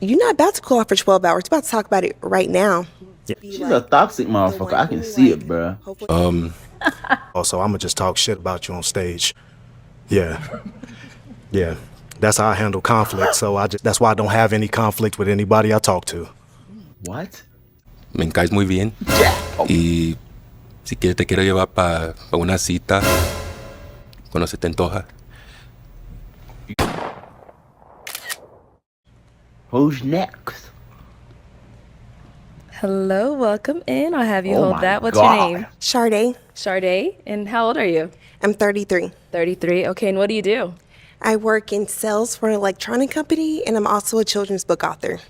You're not about to call off for 12 hours. We're about to talk about it right now. She's a toxic motherfucker. I can see it, bruh. Also, I'm gonna just talk shit about you on stage. Yeah. Yeah. That's how I handle conflict. So that's why I don't have any conflict with anybody I talk to. What? Me caes muy bien. Y si quieres te quiero llevar para una cita cuando se te antoja. Who's next? Hello, welcome in. I'll have you Oh hold my that. What's God. your name? Sade, Sade. And how old are you? I'm 33. 33. Okay, and what do you do? I work in sales for an electronic company, and I'm also a children's book author.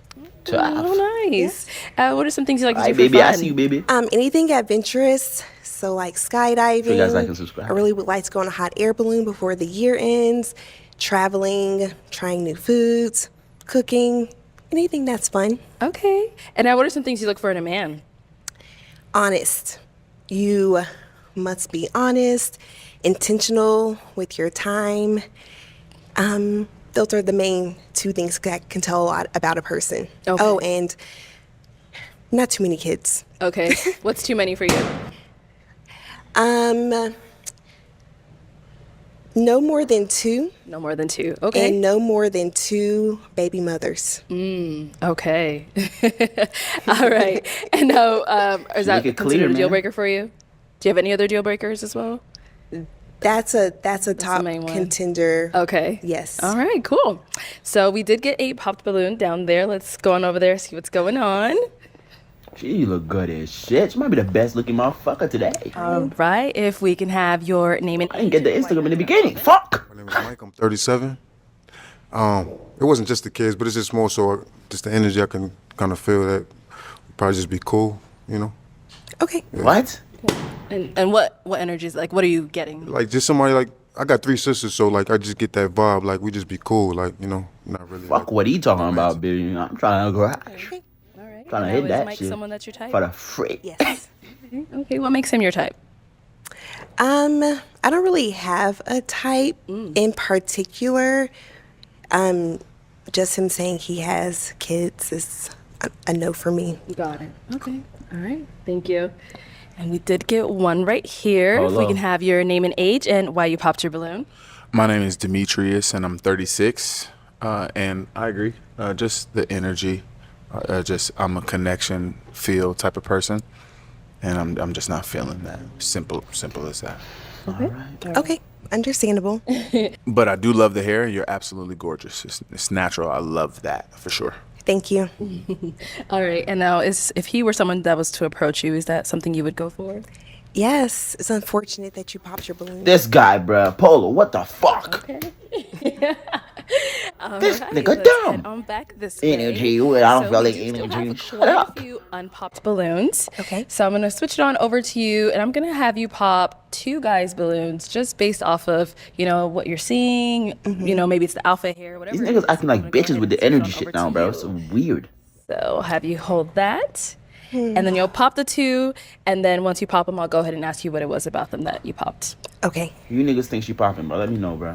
Tough. Oh, nice. What are some things you like to Hi, do for baby. fun? I see you, baby. Anything adventurous, so like skydiving. Sure you guys like and subscribe. I really would like to go on a hot air balloon before the year ends, traveling, trying new foods, cooking, anything that's fun. Okay. And now what are some things you look for in a man? Honest. You must be honest, intentional with your time. Those are the main two things that can tell a lot about a person. Okay. Oh, and not too many kids. Okay. What's too many for you? No more than 2, No more than 2. Okay. and no more than 2 baby mothers. Okay. All right. And now, is that Make it considered clear, a deal man. breaker for you? Do you have any other deal breakers as well? That's a top main one. contender. Okay. Yes. All right, cool. So we did get a popped balloon down there. Let's go on over there, see what's going on. She look good as shit. She might be the best looking motherfucker today. All right, if we can have your name and I didn't get the Instagram in the beginning. Fuck. My name is Mike. I'm 37. It wasn't just the kids, but it's just more so just the energy. I can kind of feel that would probably just be cool, you know? Okay. What? and what energy is like? What are you getting? Like just somebody like, I got 3 sisters, so like I just get that vibe, like we just be cool, like, you know, not really. Fuck like, what he talking about, baby. I'm trying to garage. All right. Trying to Now, hit is that Mike shit. someone that's your type? For the free. Yes. Okay, what makes him your type? I don't really have a type in particular. Just him saying he has kids is a no for me. Got it. Okay. All right. Thank you. And we did get one right here. If we Hello. can have your name and age and why you popped your balloon. My name is Demetrius, and I'm 36. And I agree. Just the energy. I'm a connection feel type of person, and I'm just not feeling that. Simple as that. Okay, understandable. But I do love the hair. You're absolutely gorgeous. It's natural. I love that for sure. Thank you. All right. And now, if he were someone that was to approach you, is that something you would go for? Yes, it's unfortunate that you popped your balloon. This guy, bruh. Polo, what the fuck? Okay. This All right, nigga let's dumb. head on back this way. Energy. I don't feel we like do still energy. have Shut quite up. a few unpopped balloons. Okay. So I'm gonna switch it on over to you, and I'm gonna have you pop 2 guys' balloons, just based off of what you're seeing. Maybe it's the alpha hair, whatever. These it niggas is. acting like I'm gonna go bitches ahead with and the energy switch it shit on now, over bro. to It's you. so weird. So I'll have you hold that. And then you'll pop the 2, and then once you pop them, I'll go ahead and ask you what it was about them that you popped. Okay. You niggas think she popping, bro. Let me know, bro.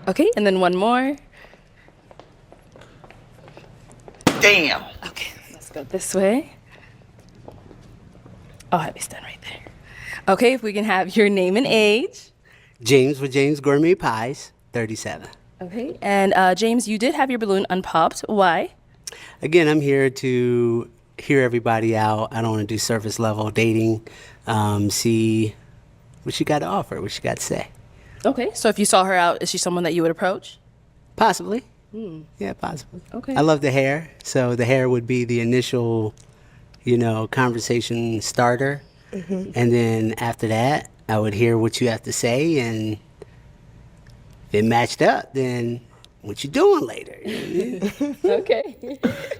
Okay, and then one more. Damn. Okay, let's go this way. I'll have you stand right there. Okay, if we can have your name and age. James with James Gourmet Pies, 37. Okay, and James, you did have your balloon unpopped. Why? Again, I'm here to hear everybody out. I don't want to do surface level dating. See what she got to offer, what she got to say. Okay, so if you saw her out, is she someone that you would approach? Possibly. Yeah, possibly. Okay. I love the hair, so the hair would be the initial, conversation starter. And then after that, I would hear what you have to say, and if it matched up, then what you doing later? Okay.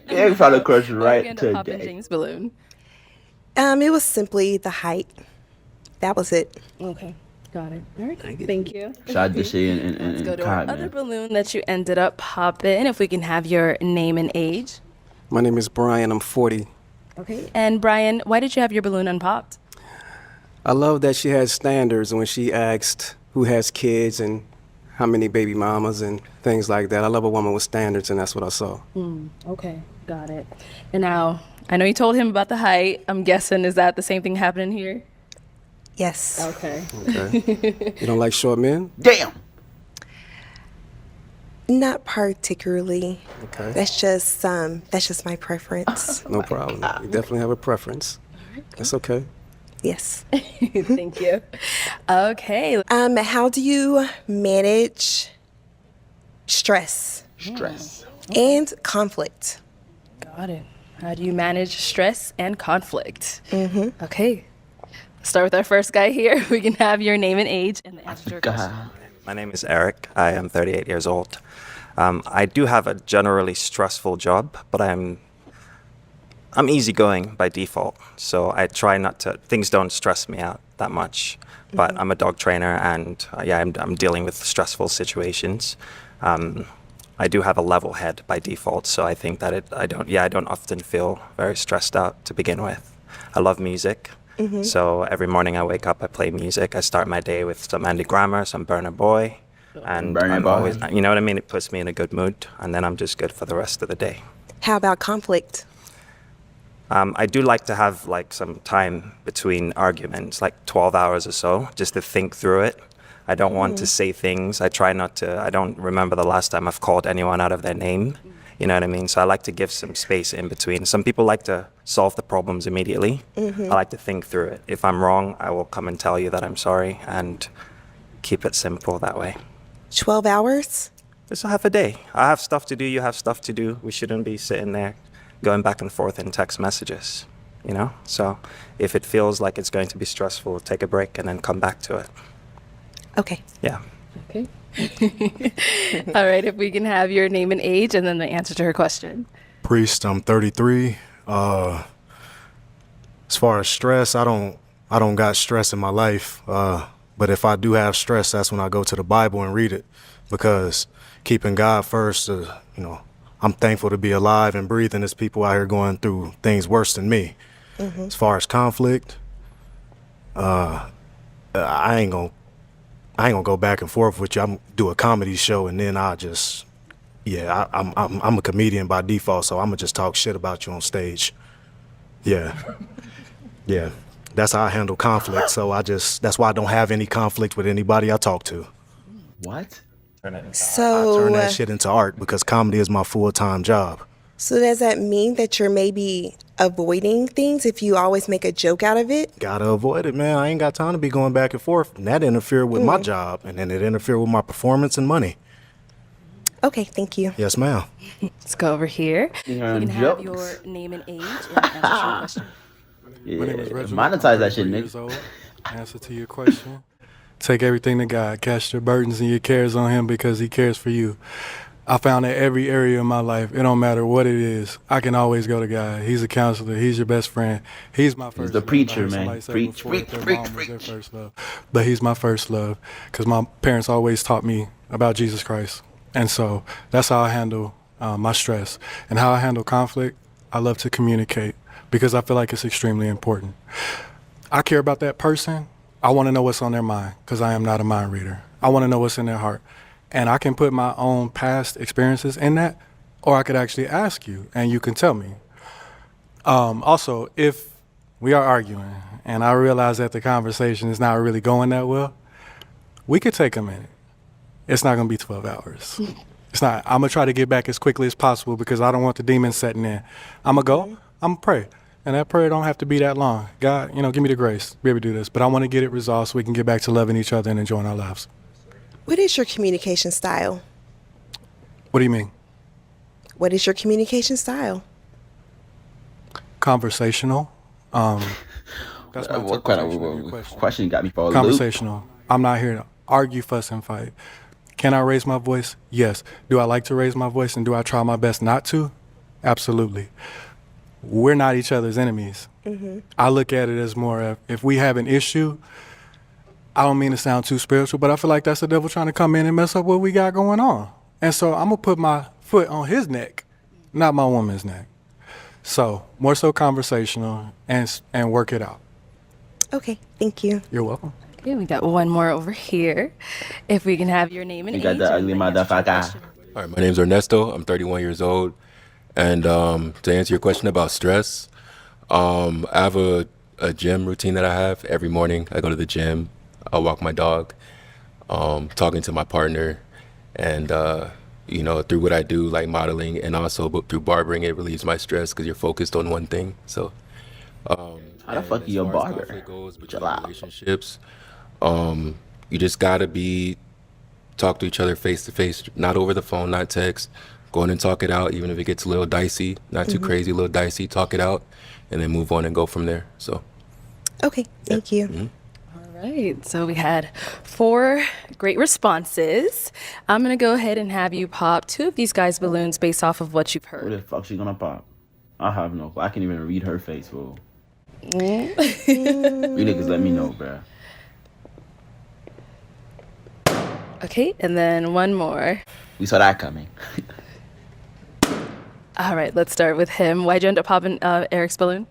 Yeah, you probably crush right End up popping today. James' balloon. It was simply the height. That was it. Okay, got it. All right, Thank you. thank you. Shout out to Shay Let's and go to Kai, our other man. balloon that you ended up popping. If we can have your name and age. My name is Brian. I'm 40. Okay. And Brian, why did you have your balloon unpopped? I love that she has standards when she asked who has kids and how many baby mamas and things like that. I love a woman with standards, and that's what I saw. Okay, got it. And now, I know you told him about the height. I'm guessing, is that the same thing happening here? Yes. Okay. Okay. You don't like short men? Damn. Not particularly. Okay. That's just my preference. No problem. You definitely have a preference. That's okay. Yes. Thank you. Okay. How do you manage stress Stress. and conflict? Got it. How do you manage stress and conflict? Okay. Start with our first guy here. We can have your name and age and the answer to your question. God. My name is Eric. I am 38 years old. I do have a generally stressful job, but I'm easygoing by default. So I try not to. Things don't stress me out that much. But I'm a dog trainer, and I'm dealing with stressful situations. I do have a level head by default, so I think that I don't often feel very stressed out to begin with. I love music. So every morning I wake up, I play music. I start my day with some Andy Grammer, some Burna Boy, and Burna I'm Boy. always, you know what I mean? It puts me in a good mood, and then I'm just good for the rest of the day. How about conflict? I do like to have like some time between arguments, like 12 hours or so, just to think through it. I don't want to say things. I try not to. I don't remember the last time I've called anyone out of their name. You know what I mean? So I like to give some space in between. Some people like to solve the problems immediately. I like to think through it. If I'm wrong, I will come and tell you that I'm sorry and keep it simple that way. 12 hours? It's a half a day. I have stuff to do. You have stuff to do. We shouldn't be sitting there going back and forth in text messages, you know? So if it feels like it's going to be stressful, take a break and then come back to it. Okay. Yeah. Okay. All right, if we can have your name and age and then the answer to her question. Priest, I'm 33. As far as stress, I don't got stress in my life. But if I do have stress, that's when I go to the Bible and read it, because keeping God first, I'm thankful to be alive and breathing. There's people out here going through things worse than me. As far as conflict, I ain't gonna go back and forth with you. I'm do a comedy show and then I'm a comedian by default, so I'm gonna just talk shit about you on stage. Yeah. That's how I handle conflict. So that's why I don't have any conflict with anybody I talk to. What? So, I turn that shit into art because comedy is my full-time job. so does that mean that you're maybe avoiding things if you always make a joke out of it? Gotta avoid it, man. I ain't got time to be going back and forth. And that interfered with my job, and then it interfered with my performance and money. Okay, thank you. Yes, ma'am. Let's go over here. You can have your name and age and the answer to your question. Yeah. My name is Reginald. Monetize that shit, 34 nigga. years old. Answer to your question. Take everything to God. Cast your burdens and your cares on him because he cares for you. I found that every area of my life, it don't matter what it is, I can always go to God. He's a counselor. He's your best friend. He's my first the love. preacher, I heard man. somebody say Preach, before preach, that their preach, mom was their preach. first love. But he's my first love because my parents always taught me about Jesus Christ. And so that's how I handle my stress. And how I handle conflict, I love to communicate because I feel like it's extremely important. I care about that person. I want to know what's on their mind because I am not a mind reader. I want to know what's in their heart. And I can put my own past experiences in that, or I could actually ask you and you can tell me. Also, if we are arguing and I realize that the conversation is not really going that well, we could take a minute. It's not going to be 12 hours. It's not. I'm going to try to get back as quickly as possible because I don't want the demons setting in. I'm going to go, I'm going to pray. And that prayer don't have to be that long. God, give me the grace to be able to do this. But I want to get it resolved so we can get back to loving each other and enjoying our lives. What is your communication style? What do you mean? What is your communication style? Conversational. That's my What kind interpretation of your of question got me for a loop? Conversational. I'm not here to argue, fuss, and fight. Can I raise my voice? Yes. Do I like to raise my voice and do I try my best not to? Absolutely. We're not each other's enemies. I look at it as more of if we have an issue, I don't mean to sound too spiritual, but I feel like that's the devil trying to come in and mess up what we got going on. And so I'm going to put my foot on his neck, not my woman's neck. So more so conversational and work it out. Okay, thank you. You're welcome. Okay, we got one more over here. If we can have your name and You age. got the ugly and the answer to your motherfucker. question. All right, my name's Ernesto. I'm 31 years old. And to answer your question about stress, I have a gym routine that I have. Every morning I go to the gym. I walk my dog, talking to my partner. And, you know, through what I do, like modeling, and also through barbering, it relieves my stress because you're focused on one thing. So, How the and fuck as you your far as barber? conflict goes between Chill out. relationships, you just gotta talk to each other face to face, not over the phone, not text. Go in and talk it out, even if it gets a little dicey, not too crazy, a little dicey. Talk it out, and then move on and go from there. So, Okay, thank you. All right, so we had 4 great responses. I'm gonna go ahead and have you pop 2 of these guys' balloons based off of what you've Where heard. the fuck she gonna pop? I have no. I can't even read her face, fool. You niggas let me know, bruh. Okay, and then one more. We saw that coming. All right, let's start with him. Why'd you end up popping Eric's balloon?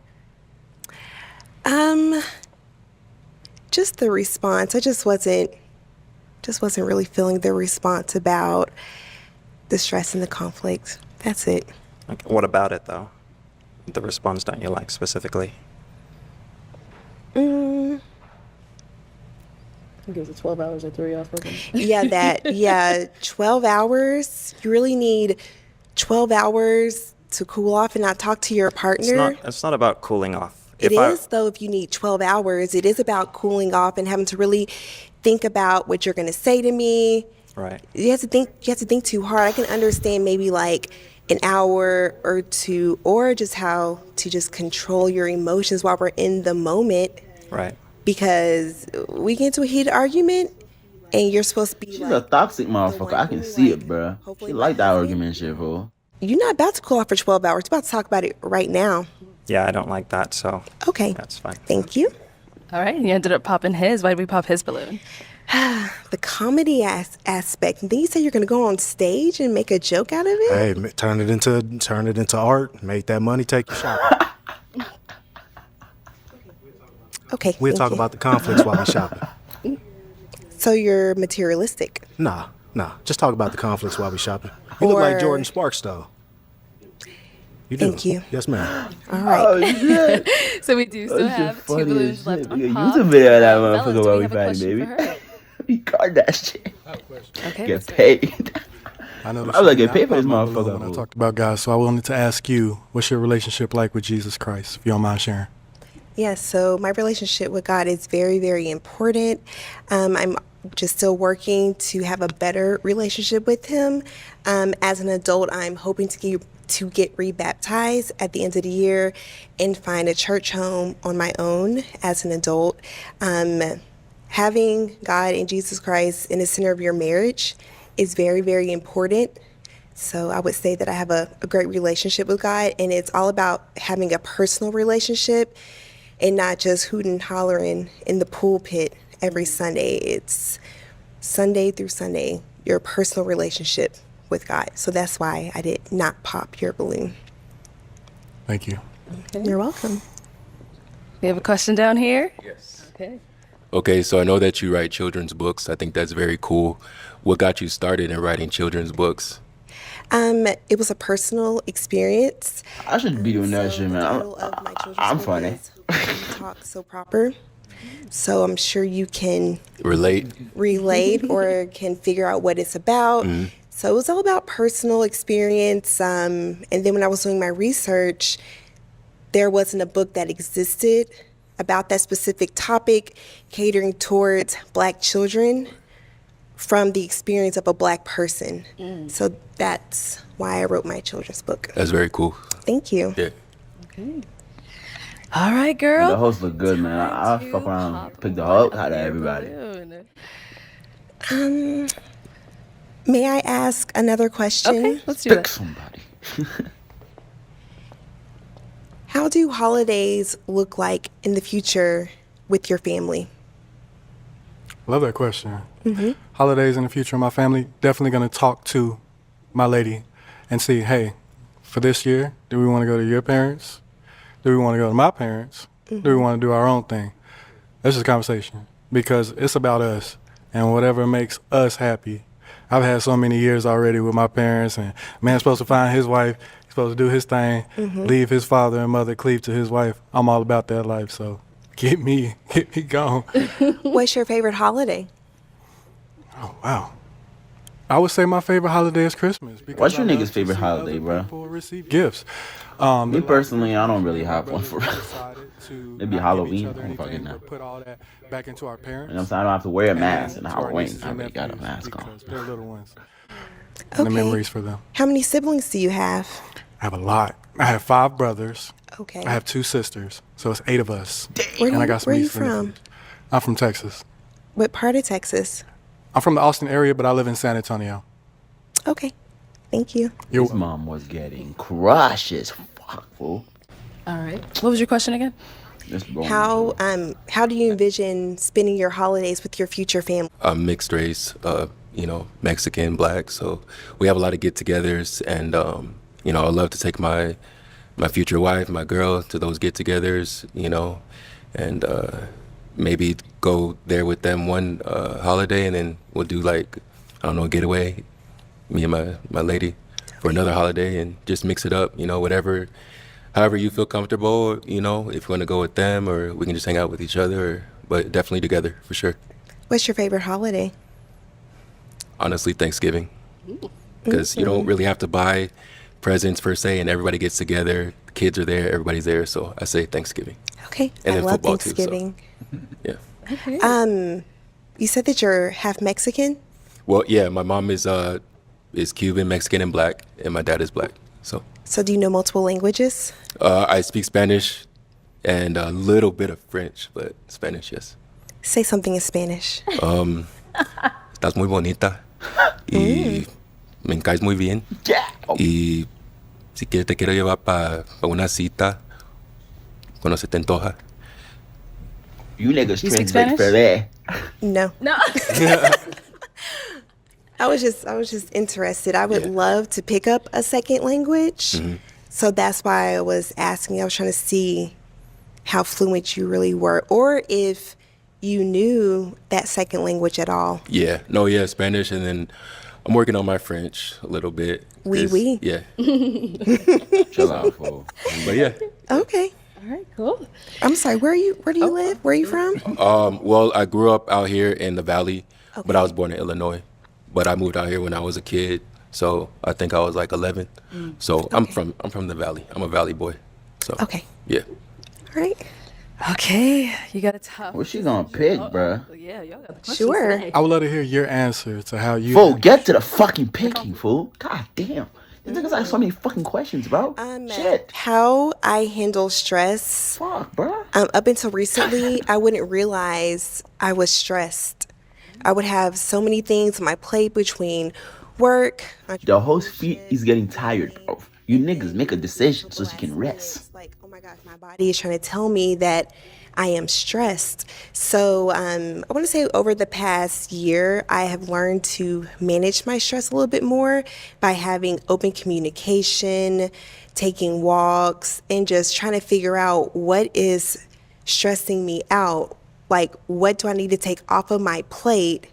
Just the response. I just wasn't really feeling the response about the stress and the conflict. That's it. Okay, what about it though? The response don't you like specifically? I think it was 12 hours I threw you off. Yeah, 12 hours. You really need 12 hours to cool off and not talk to your partner. It's not about cooling off. It is, though, if you need 12 hours. It is about cooling off and having to really think about what you're going to say to me. Right. You have to think too hard. I can understand maybe like an hour or 2, or just how to just control your emotions while we're in the moment. Right. Because we get into a heated argument and you're supposed to be She's like, a toxic motherfucker. I can see it, like, bruh. hopefully She my like that husband- argument shit, fool. you're not about to cool off for 12 hours. You're about to talk about it right now. Yeah, I don't like that, so Okay. that's fine. Thank you. All right, you ended up popping his. Why did we pop his balloon? The comedy aspect. And then you say you're going to go on stage and make a joke out of it? Hey, turn it into art. Make that money take you shopping. Okay. We'll thank talk you. about the conflicts while we shopping. So you're materialistic. Nah. Just talk about the conflicts while we shopping. You look like Or- Jordan Sparks, though. You do. Thank you. Yes, ma'am. All right. Oh, shit. So we do still That shit have 2 funny as balloons shit. left We on got pop. YouTube video of that Fellas, motherfucker do while we we have a fighting, question baby. for her? We card that shit. Okay. Get paid. I know. I was like, get paid for I this popped my balloon motherfucker. when I talked about God, so I wanted to ask you, what's your relationship like with Jesus Christ? If you don't mind sharing. Yes, so my relationship with God is very, very important. I'm just still working to have a better relationship with Him. As an adult, I'm hoping to get rebaptized at the end of the year and find a church home on my own as an adult. Having God and Jesus Christ in the center of your marriage is very, very important. So I would say that I have a great relationship with God, and it's all about having a personal relationship and not just hooting and hollering in the pulpit every Sunday. It's Sunday through Sunday, your personal relationship with God. So that's why I did not pop your balloon. Thank you. You're welcome. We have a question down here. yes. Okay. Okay, so I know that you write children's books. I think that's very cool. What got you started in writing children's books? It was a personal experience. I should be doing that So shit, the man. title of my children's I'm book funny. is "You Talk So Proper." So I'm sure you can Relate? relate or can figure out what it's about. So it was all about personal experience. And then when I was doing my research, there wasn't a book that existed about that specific topic, catering towards Black children from the experience of a Black person. So that's why I wrote my children's book. That's very cool. Thank you. Yeah. Okay. All right, girl. The host look good, man. I fuck around, pick the Hulk out of everybody. May I ask another question? Okay, let's do Pick that. somebody. How do holidays look like in the future with your family? Love that question. Holidays in the future, my family definitely going to talk to my lady and see, hey, for this year, do we want to go to your parents? Do we want to go to my parents? Do we want to do our own thing? That's just a conversation. because it's about us and whatever makes us happy. I've had so many years already with my parents, and man's supposed to find his wife. He's supposed to do his thing, leave his father and mother, cleave to his wife. I'm all about that life, so get me gone. What's your favorite holiday? Oh, wow. I would say my favorite holiday is Christmas. Because What's your I love nigga's to favorite see holiday, other bro? people receive gifts. Me personally, I don't really have one for real. Maybe Halloween. I don't fucking know. Put all that back into our parents. You know what I'm saying? I don't have to wear a mask in and to our Halloween. nieces I and already got a nephews mask on. because they're little ones. And the Okay. memories for them. How many siblings do you have? I have a lot. I have 5 brothers. Okay. I have 2 sisters, so it's 8 of us. Where, And I got some where are you nieces and from? nephews. I'm from Texas. What part of Texas? I'm from the Austin area, but I live in San Antonio. Okay. Thank you. His mom was getting crushed as fuck, fool. All right. What was your question again? This blowing How do you envision spending your holidays with your future family? I'm mixed race, Mexican, Black. So we have a lot of get-togethers, and I love to take my future wife, my girl, to those get-togethers, and maybe go there with them one holiday, and then we'll do like, I don't know, a getaway, me and my lady, for another holiday, and just mix it up, however you feel comfortable, if you want to go with them, or we can just hang out with each other, but definitely together for sure. What's your favorite holiday? Honestly, Thanksgiving, because you don't really have to buy presents per se, and everybody gets together. The kids are there, everybody's there, so I say Thanksgiving. Okay. And I then love football too, so. Thanksgiving. Yeah. You said that you're half Mexican? Well, yeah, my mom is Cuban, Mexican, and Black, and my dad is Black. So do you know multiple languages? I speak Spanish and a little bit of French, but Spanish, yes. Say something in Spanish. Estás muy bonita y me caes muy bien. Y si quieres te quiero llevar para una cita cuando se te antoja. You niggas You speak translate Spanish? for that. No. No. I was just interested. I would love to pick up a second language. So that's why I was asking. I was trying to see how fluent you really were, or if you knew that second language at all. Yeah, Spanish, and then I'm working on my French a little bit. Oui, 'cause- oui. Yeah, Chill out, fool. but yeah. Okay. All right, cool. I'm sorry. Where do you live? Where are you from? Well, I grew up out here in the Valley, but I was born in Illinois. But I moved out here when I was a kid, so I think I was like 11. So I'm from the Valley. I'm a Valley boy. So Okay. yeah. All right. Okay, you got a tough. What she gonna pick, bruh? Yeah, y'all got the questions Sure. today. I would love to hear your answer to how you. Fool, get to the fucking picking, fool. God damn. These niggas ask so many fucking questions, bro. Shit. How I handle stress. Fuck, bruh. Up until recently, I wouldn't realize I was stressed. I would have so many things on my plate between work. The host feet is getting tired, bro. You niggas make a decision so you can rest. Like, oh my gosh, my body is trying to tell me that I am stressed. So I want to say over the past year, I have learned to manage my stress a little bit more by having open communication, taking walks, and just trying to figure out what is stressing me out. Like, what do I need to take off of my plate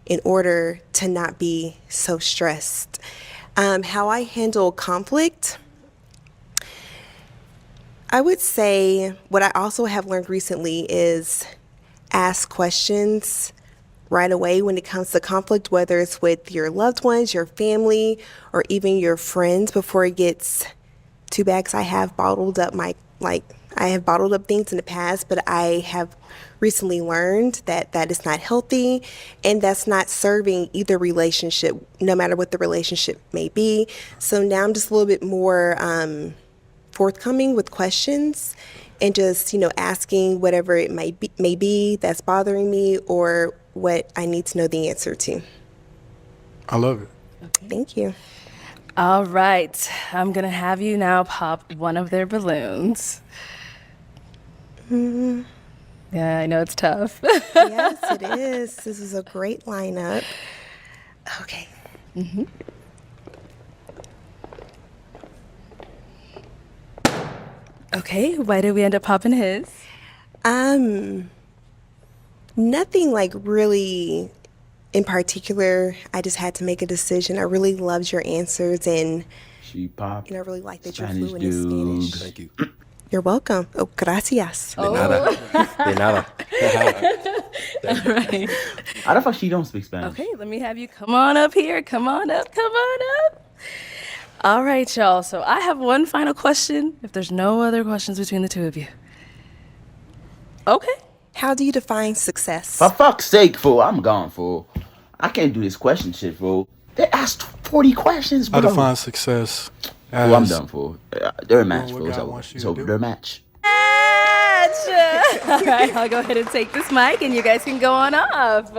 in order to not be so stressed? How I handle conflict, I would say what I also have learned recently is ask questions right away when it comes to conflict, whether it's with your loved ones, your family, or even your friends before it gets too bad. 'Cause I have bottled up things in the past, but I have recently learned that that is not healthy and that's not serving either relationship, no matter what the relationship may be. So now I'm just a little bit more forthcoming with questions and just, asking whatever it may be that's bothering me or what I need to know the answer to. I love it. Thank you. All right, I'm gonna have you now pop one of their balloons. Yeah, I know it's tough. Yes, it is. This is a great lineup. Okay. Okay, why did we end up popping his? Nothing like really in particular. I just had to make a decision. I really loved your answers, and She pop. I really like that Spanish you're fluent in Spanish. Thank you. You're welcome. Oh, gracias. De nada. De nada. All right. How the fuck she don't speak Spanish? Okay, let me have you come on up here. Come on up. Come on up. All right, y'all. So I have one final question, if there's no other questions between the two of you. Okay. How do you define success? For fuck's sake, fool. I'm gone, fool. I can't do this question shit, fool. They asked 40 questions, bro. I define success as Fool, I'm done, fool. They're a match, Doing fool. what It's God over. wants you It's to over. do. They're a match. All right, I'll go ahead and take this mic, and you guys can go on off.